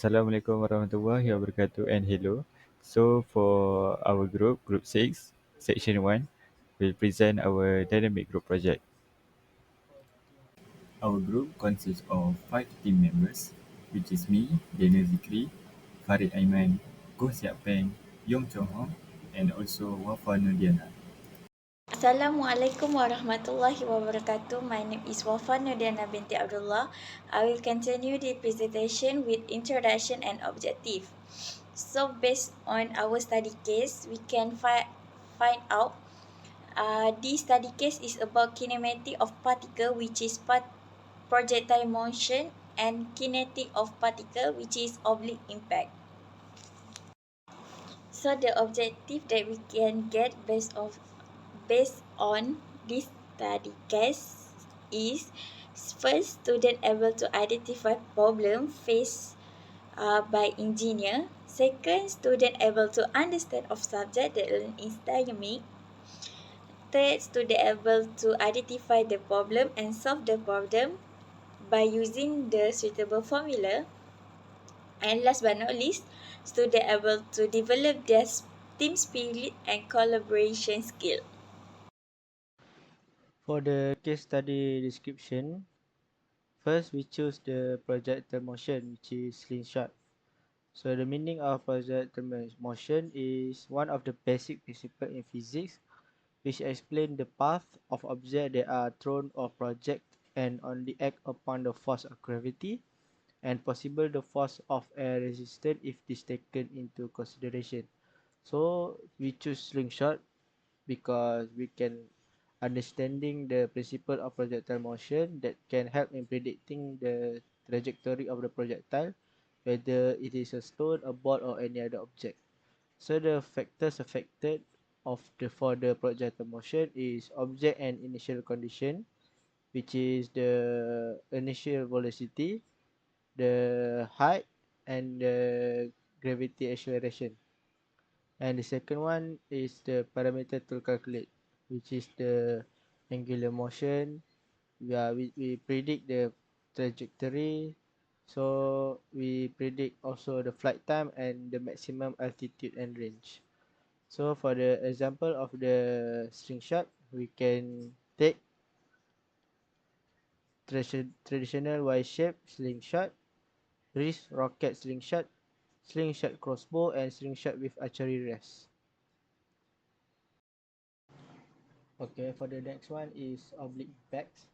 Assalamualaikum warahmatullahi wabarakatuh and hello. So for our group 6, section 1, will present our dynamic group project. Our group consists of 5 team members, which is me, DANIAL ZIKRY, FARID AIMAN, Siak Peng, YONG and also WAFA NURDIANA. Assalamualaikum warahmatullahi wabarakatuh. My name is NURDIANA binti ABDULLAH. I will continue the presentation with introduction and objective. So based on our study case, we can find out this study case is about kinematic of particle, which is projectile motion, and kinetic of particle, which is oblique impact. So the objective that we can get based on this study case is first, student able to identify problem faced by engineer. Second, student able to understand of subject that learn is dynamic. Third, student able to identify the problem and solve the problem by using the suitable formula. And last but not least, student able to develop their team spirit and collaboration skill. For the case study description, first we choose the projectile motion, which is slingshot. So the meaning of projectile motion is one of the basic principles in physics, which explain the path of objects that are thrown or project and only act upon the force of gravity and possible the force of air resistance if this taken into consideration. So we choose slingshot because we can understanding the principle of projectile motion that can help in predicting the trajectory of the projectile, whether it is a stone, a ball, or any other object. So the factors affected of the for the projectile motion is object and initial condition, which is the initial velocity, the height, and the gravity acceleration. And the second one is the parameter to calculate, which is the angular motion. We predict the trajectory. So we predict also the flight time and the maximum altitude and range. So for the example of the slingshot, we can take traditional Y-shape slingshot, wrist rocket slingshot crossbow, and slingshot with archery rest. Okay, for the next one is oblique impacts.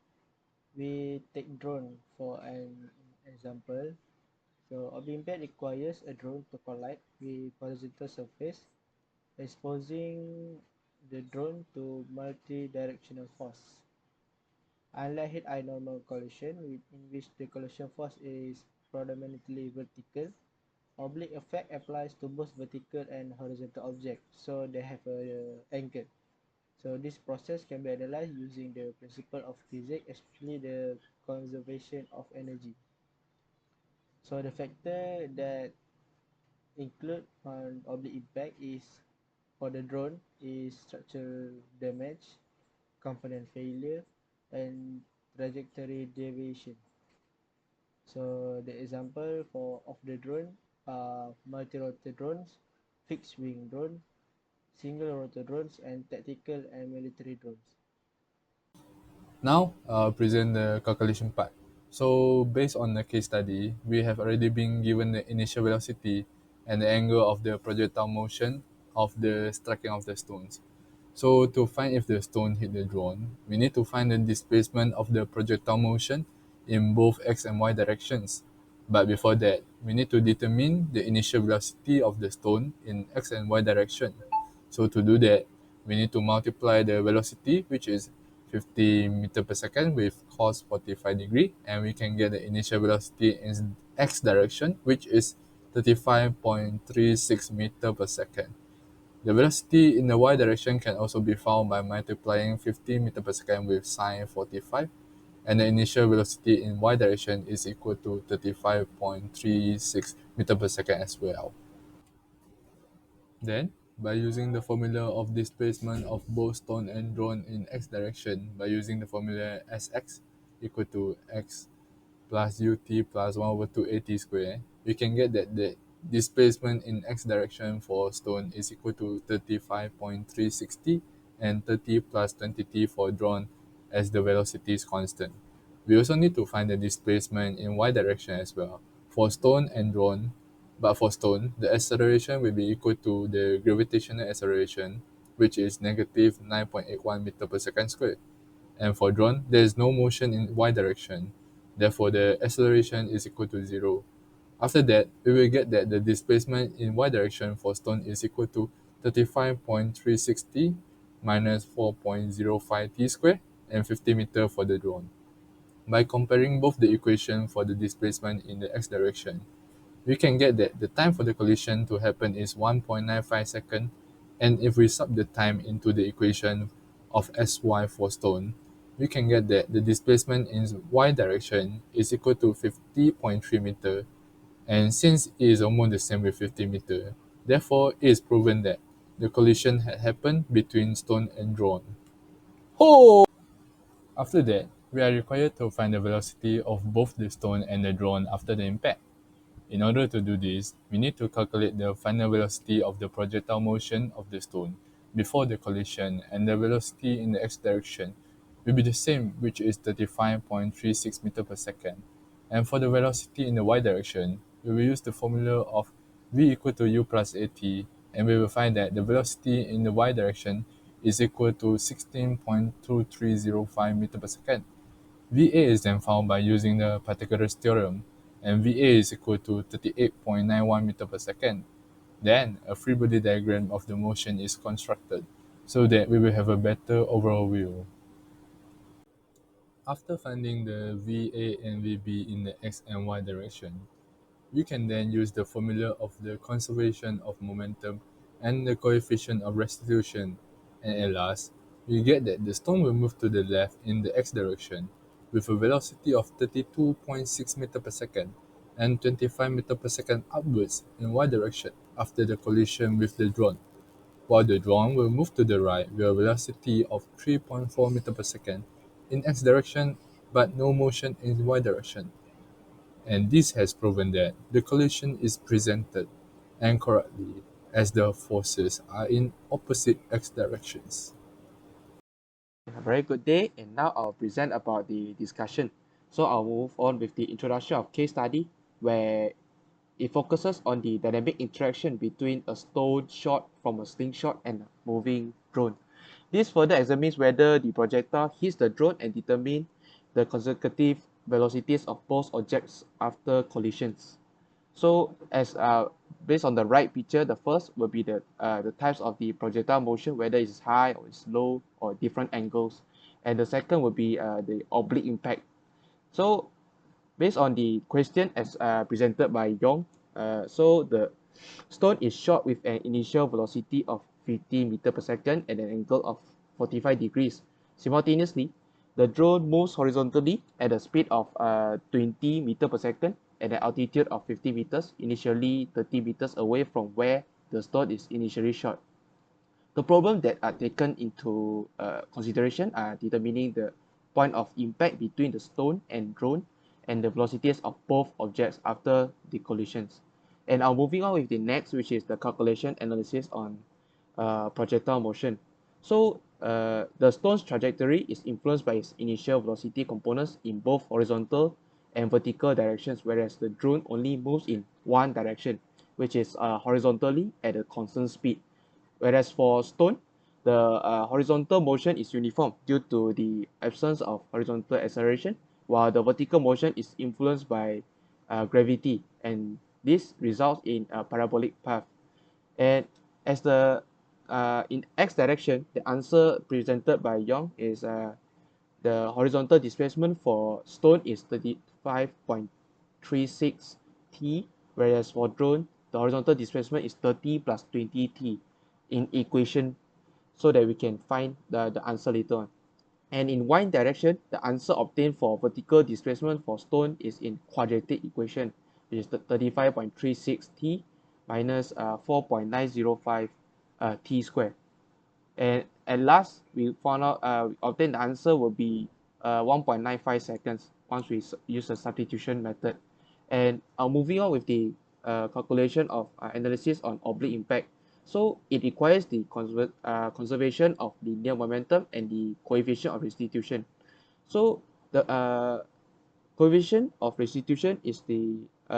We take drone for an example. So oblique impact requires a drone to collide with horizontal surface, exposing the drone to multi-directional force. Unlike head-eye normal collision, in which the collision force is predominantly vertical, oblique effect applies to both vertical and horizontal objects, so they have a angle. So this process can be analyzed using the principle of physics, especially the conservation of energy. So the factor that include on oblique impact is for the drone is structural damage, component failure, and trajectory deviation. So the example for of the drone are multi-rotor drones, fixed wing drone, single rotor drones, and tactical and military drones. Now, present the calculation part. So, based on the case study, we have already been given the initial velocity and the angle of the projectile motion of the striking of the stones. So, to find if the stone hit the drone, we need to find the displacement of the projectile motion in both x and y directions. But before that, we need to determine the initial velocity of the stone in x and y direction. So to do that, we need to multiply the velocity, which is 50 meter per second, with cos 45 degree, and we can get the initial velocity in x direction, which is 35.36 meter per second. The velocity in the y direction can also be found by multiplying 50 meter per second with sine 45, and the initial velocity in y direction is equal to 35.36 meter per second as well. Then, by using the formula of displacement of both stone and drone in x direction, by using the formula Sx equal to x plus ut plus 1 over 2 at square, we can get that the displacement in x direction for stone is equal to 35.360 and 30 plus 20t for drone as the velocity is constant. We also need to find the displacement in y direction as well for stone and drone, but for stone, the acceleration will be equal to the gravitational acceleration, which is negative 9.81 meter per second squared. And for drone, there is no motion in y direction. Therefore, the acceleration is equal to 0. After that, we will get that the displacement in y direction for stone is equal to 35.360 minus 4.05 t squared and 50 meter for the drone. By comparing both the equation for the displacement in the x direction, we can get that the time for the collision to happen is 1.95 seconds, and if we sub the time into the equation of sy for stone, we can get that the displacement in y direction is equal to 50.3 meter, and since it is almost the same with 50 meter, therefore it is proven that the collision had happened between stone and drone. Oh! After that, we are required to find the velocity of both the stone and the drone after the impact. In order to do this, we need to calculate the final velocity of the projectile motion of the stone before the collision, and the velocity in the x direction will be the same, which is 35.36 meter per second. And for the velocity in the y direction, we will use the formula of v equal to u plus at, and we will find that the velocity in the y direction is equal to 16.2305 meter per second. VA is then found by using the Pythagoras theorem, and VA is equal to 38.91 meter per second. Then, a free body diagram of the motion is constructed so that we will have a better overall view. After finding the VA and VB in the x and y direction, we can then use the formula of the conservation of momentum and the coefficient of restitution, and at last, we get that the stone will move to the left in the x direction with a velocity of 32.6 meter per second and 25 meter per second upwards in y direction after the collision with the drone, while the drone will move to the right with a velocity of 3.4 meter per second in x direction but no motion in y direction, and this has proven that the collision is presented and correctly as the forces are in opposite x directions. A very good day, and now I'll present about the discussion. So I'll move on with the introduction of case study, where it focuses on the dynamic interaction between a stone shot from a slingshot and a moving drone. This further examines whether the projectile hits the drone and determine the consecutive velocities of both objects after collisions. So as based on the right picture, the first will be the types of the projectile motion, whether it's high or it's low or different angles, and the second will be the oblique impact. So based on the question as presented by Yong, so the stone is shot with an initial velocity of 50 meter per second at an angle of 45 degrees. Simultaneously, the drone moves horizontally at a speed of 20 meter per second at an altitude of 50 meters, initially 30 meters away from where the stone is initially shot. The problems that are taken into consideration are determining the point of impact between the stone and drone and the velocities of both objects after the collisions. And I'm moving on with the next, which is the calculation analysis on projectile motion. So the stone's trajectory is influenced by its initial velocity components in both horizontal and vertical directions, whereas the drone only moves in one direction, which is horizontally at a constant speed. Whereas for stone, the horizontal motion is uniform due to the absence of horizontal acceleration, while the vertical motion is influenced by gravity, and this results in a parabolic path. And as the in x direction, the answer presented by Young is the horizontal displacement for stone is 35.36 t, whereas for drone, the horizontal displacement is 30 plus 20 t in equation, so that we can find the answer later on. And in y direction, the answer obtained for vertical displacement for stone is in quadratic equation, which is the 35.36 t minus 4.905 t squared. And at last, we found out, obtain the answer will be 1.95 seconds. once we use the substitution method. And moving on with the calculation of analysis on oblique impact. So it requires the conservation of linear momentum and the coefficient of restitution. So the coefficient of restitution is the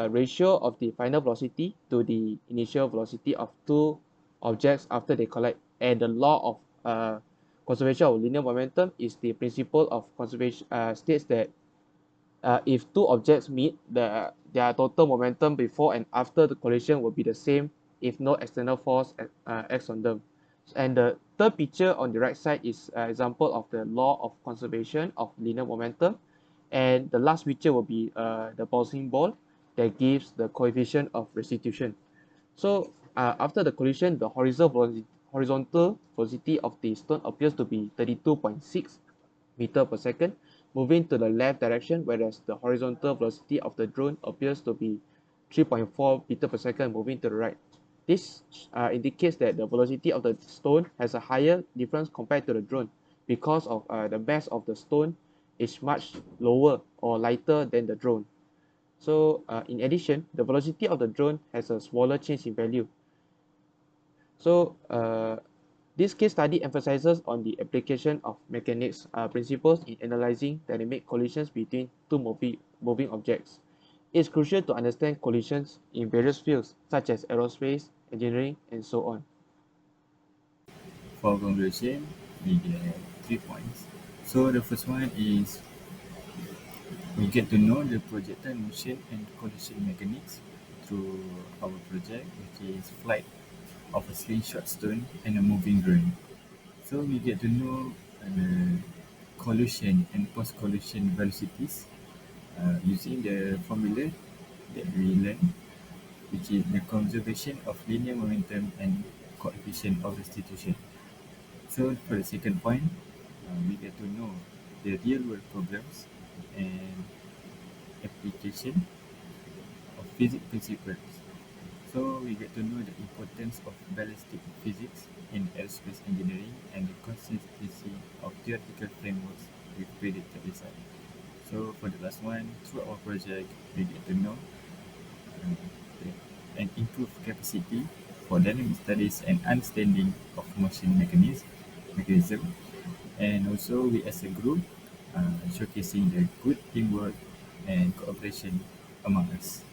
ratio of the final velocity to the initial velocity of two objects after they collide. And the law of conservation of linear momentum is the principle of conservation, states that if two objects meet, their total momentum before and after the collision will be the same if no external force acts on them. And the third picture on the right side is an example of the law of conservation of linear momentum. And the last picture will be the bouncing ball that gives the coefficient of restitution. So after the collision, the horizontal velocity of the stone appears to be 32.6 meter per second, moving to the left direction, whereas the horizontal velocity of the drone appears to be 3.4 meter per second, moving to the right. This indicates that the velocity of the stone has a higher difference compared to the drone because of the mass of the stone is much lower or lighter than the drone. So in addition, the velocity of the drone has a smaller change in value. So this case study emphasizes on the application of mechanics principles in analyzing dynamic collisions between two moving objects. It's crucial to understand collisions in various fields such as aerospace, engineering, and so on. For conclusion, we get 3 points. So the first one is we get to know the projectile motion and collision mechanics through our project, which is flight of a slingshot stone and a moving drone. So we get to know the collision and post-collision velocities using the formula that we learned, which is the conservation of linear momentum and coefficient of restitution. So for the second point, we get to know the real-world problems and application of physics principles. So we get to know the importance of ballistic physics in aerospace engineering and the consistency of theoretical frameworks with predicted design. So for the last one, through our project, we get to know and improve capacity for dynamic studies and understanding of motion mechanism, and also we as a group showcasing the good teamwork and cooperation among us.